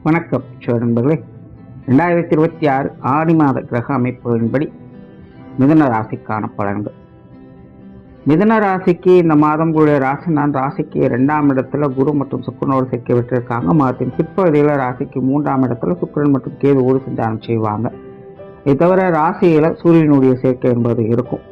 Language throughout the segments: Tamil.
வணக்கம் நண்பர்களே. 2026 ஆடி மாத கிரக அமைப்புகளின்படி மிதுன ராசிக்கான பலன்கள். மிதுன ராசிக்கு இந்த மாதம் கூட ராசிக்கு 2ஆம் இடத்துல குரு மற்றும் சுக்கிரனோடு சேர்க்கை விட்டுருக்காங்க. மாதத்தின் பிற்பகுதியில் ராசிக்கு 3ஆம் இடத்துல சுக்கிரன் மற்றும் கேது ஒரு சஞ்சாரம் செய்வாங்க. இது தவிர ராசியில சூரியனுடைய சேர்க்கை என்பது இருக்கும்.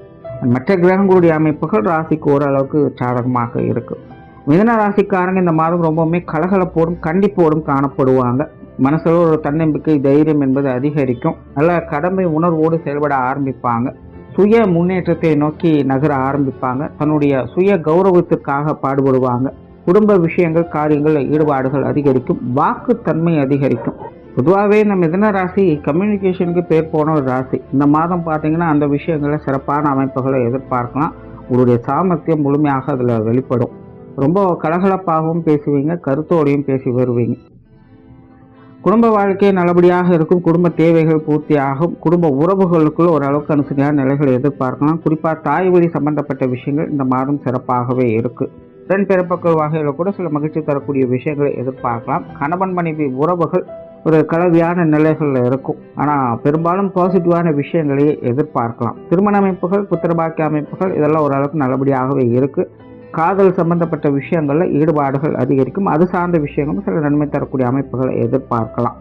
மற்ற கிரகங்களுடைய அமைப்புகள் ராசிக்கு ஓரளவுக்கு சாதகமாக இருக்கும். மிதுன ராசிக்காரங்க இந்த மாதம் ரொம்பவுமே கலகலப்போடும் கண்டிப்போடும் காணப்படுவாங்க. மனசுல ஒரு தன்னம்பிக்கை தைரியம் என்பது அதிகரிக்கும். நல்ல கடமை உணர்வோடு செயல்பட ஆரம்பிப்பாங்க. சுய முன்னேற்றத்தை நோக்கி நகர ஆரம்பிப்பாங்க. தன்னுடைய சுய கௌரவத்திற்காக பாடுபடுவாங்க. குடும்ப விஷயங்கள் காரியங்கள் ஈடுபாடுகள் அதிகரிக்கும். வாக்குத்தன்மை அதிகரிக்கும். பொதுவாகவே இந்த மிதுன ராசி கம்யூனிகேஷனுக்கு பேர் போன ஒரு ராசி. இந்த மாதம் பார்த்தீங்கன்னா அந்த விஷயங்களில் சிறப்பான அமைப்புகளை எதிர்பார்க்கலாம். உங்களுடைய சாமர்த்தியம் முழுமையாக அதில் வெளிப்படும். ரொம்ப கலகலப்பாகவும் பேசுவீங்க, கருத்தோடையும் பேசி வருவீங்க. குடும்ப வாழ்க்கை நல்லபடியாக இருக்கும். குடும்ப தேவைகள் பூர்த்தியாகும். குடும்ப உறவுகளுக்குள்ள ஓரளவுக்கு அனுசரியான நிலைகளை எதிர்பார்க்கலாம். குறிப்பாக தாய் வழி சம்பந்தப்பட்ட விஷயங்கள் இந்த மாதம் சிறப்பாகவே இருக்கு. உடன் பிறப்பக்கள் வகையில் கூட சில மகிழ்ச்சி தரக்கூடிய விஷயங்களை எதிர்பார்க்கலாம். கணவன் மனைவி உறவுகள் ஒரு கலவையான நிலைகளில் இருக்கும். ஆனால் பெரும்பாலும் பாசிட்டிவான விஷயங்களையே எதிர்பார்க்கலாம். திருமண அமைப்புகள் புத்திரபாக்கிய அமைப்புகள் இதெல்லாம் ஓரளவுக்கு நல்லபடியாகவே இருக்கு. காதல் சம்பந்தப்பட்ட விஷயங்களில் ஈடுபாடுகள் அதிகரிக்கும். அது சார்ந்த விஷயங்களும் சில நன்மை தரக்கூடிய அமைப்புகளை எதிர்பார்க்கலாம்.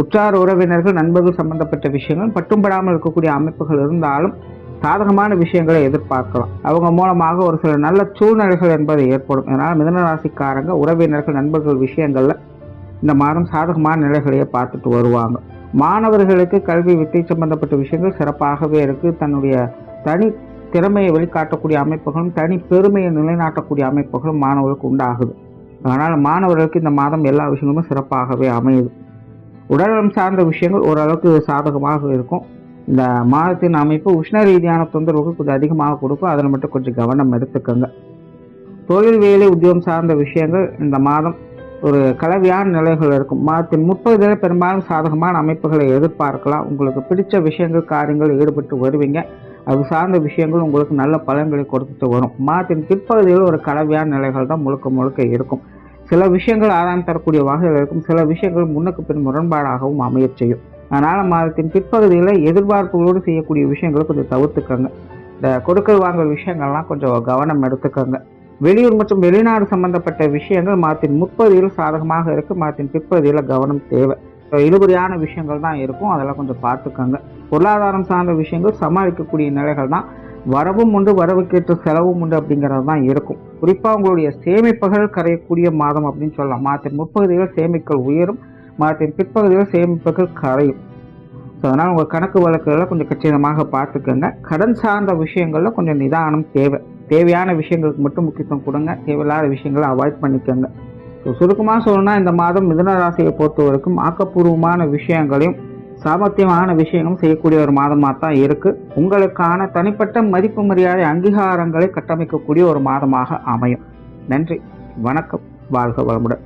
உற்றார் உறவினர்கள் நண்பர்கள் சம்பந்தப்பட்ட விஷயங்கள் பட்டும்படாமல் இருக்கக்கூடிய அமைப்புகள் இருந்தாலும் சாதகமான விஷயங்களை எதிர்பார்க்கலாம். அவங்க மூலமாக ஒரு சில நல்ல சூழ்நிலைகள் என்பது ஏற்படும். அதனால் மிதுன ராசிக்காரங்க உறவினர்கள் நண்பர்கள் விஷயங்கள்ல இந்த மாதம் சாதகமான நிலைகளையே பார்த்துட்டு வருவாங்க. மாணவர்களுக்கு கல்வி வித்தை சம்பந்தப்பட்ட விஷயங்கள் சிறப்பாகவே இருக்கு. தன்னுடைய தனி திறமையை வெளிக்காட்டக்கூடிய அமைப்புகளும் தனி பெருமையை நிலைநாட்டக்கூடிய அமைப்புகளும் மாணவர்களுக்கு உண்டாகுது. அதனால் மாணவர்களுக்கு இந்த மாதம் எல்லா விஷயங்களும் சிறப்பாகவே அமையுது. உடல்நலம் சார்ந்த விஷயங்கள் ஓரளவுக்கு சாதகமாக இருக்கும். இந்த மாதத்தின் அமைப்பு உஷ்ண ரீதியான தொந்தரவுகள் கொஞ்சம் அதிகமாக கொடுக்கும். அதில் மட்டும் கொஞ்சம் கவனம் எடுத்துக்கோங்க. தொழில் வேலை உத்தியோகம் சார்ந்த விஷயங்கள் இந்த மாதம் ஒரு கலவையான நிலைகள் இருக்கும். மாதத்தின் 30 பெரும்பாலும் சாதகமான அமைப்புகளை எதிர்பார்க்கலாம். உங்களுக்கு பிடிச்ச விஷயங்கள் காரியங்கள் ஈடுபட்டு வருவீங்க. அது சார்ந்த விஷயங்கள் உங்களுக்கு நல்ல பலன்களை கொடுத்துட்டு வரும். மாதத்தின் பிற்பகுதியில் ஒரு கலவையான நிலைகள் தான் முழுக்க இருக்கும். சில விஷயங்கள் ஆதாயம் தரக்கூடிய வகையில் இருக்கும். சில விஷயங்கள் முன்னுக்கு பின் முரண்பாடாகவும் அமைய செய்யும். அதனால் மாதத்தின் பிற்பகுதியில் எதிர்பார்ப்புகளோடு செய்யக்கூடிய விஷயங்களை கொஞ்சம் தவிர்த்துக்கோங்க. இந்த கொடுக்கல் வாங்கல் விஷயங்கள்லாம் கொஞ்சம் கவனம் எடுத்துக்கோங்க. வெளியூர் மற்றும் வெளிநாடு சம்பந்தப்பட்ட விஷயங்கள் மாதத்தின் 30 சாதகமாக இருக்கு. மாதத்தின் பிற்பகுதியில் கவனம் தேவை. இழுபறியான விஷயங்கள் தான் இருக்கும். அதெல்லாம் கொஞ்சம் பார்த்துக்கோங்க. பொருளாதாரம் சார்ந்த விஷயங்கள் சமாளிக்கக்கூடிய நிலைகள் தான். வரவும் உண்டு வரவுக்கேற்ற செலவும் உண்டு அப்படிங்கிறது தான் இருக்கும். குறிப்பாக உங்களுடைய சேமிப்புகள் கரையக்கூடிய மாதம் அப்படின்னு சொல்லலாம். மாதத்தின் 30 சேமிப்புகள் உயரும். மாதத்தின் பிற்பகுதியில் சேமிப்புகள் கரையும். ஸோ அதனால் உங்கள் கணக்கு வழக்குகளை கொஞ்சம் கச்சிதமாக பார்த்துக்கோங்க. கடன் சார்ந்த விஷயங்களில் கொஞ்சம் நிதானம் தேவை. தேவையான விஷயங்களுக்கு மட்டும் முக்கியத்துவம் கொடுங்க. தேவையில்லாத விஷயங்களை அவாய்ட் பண்ணிக்கோங்க. ஸோ சுருக்கமாக சொல்லணும்னா இந்த மாதம் மிதுன ராசியை பொறுத்த வரைக்கும் ஆக்கப்பூர்வமான விஷயங்களையும் சாமர்த்தியமான விஷயங்களும் செய்யக்கூடிய ஒரு மாதமாக தான் இருக்குது. உங்களுக்கான தனிப்பட்ட மதிப்பு மரியாதை அங்கீகாரங்களை கட்டமைக்கக்கூடிய ஒரு மாதமாக அமையும். நன்றி, வணக்கம், வாழ்க வளமுடன்.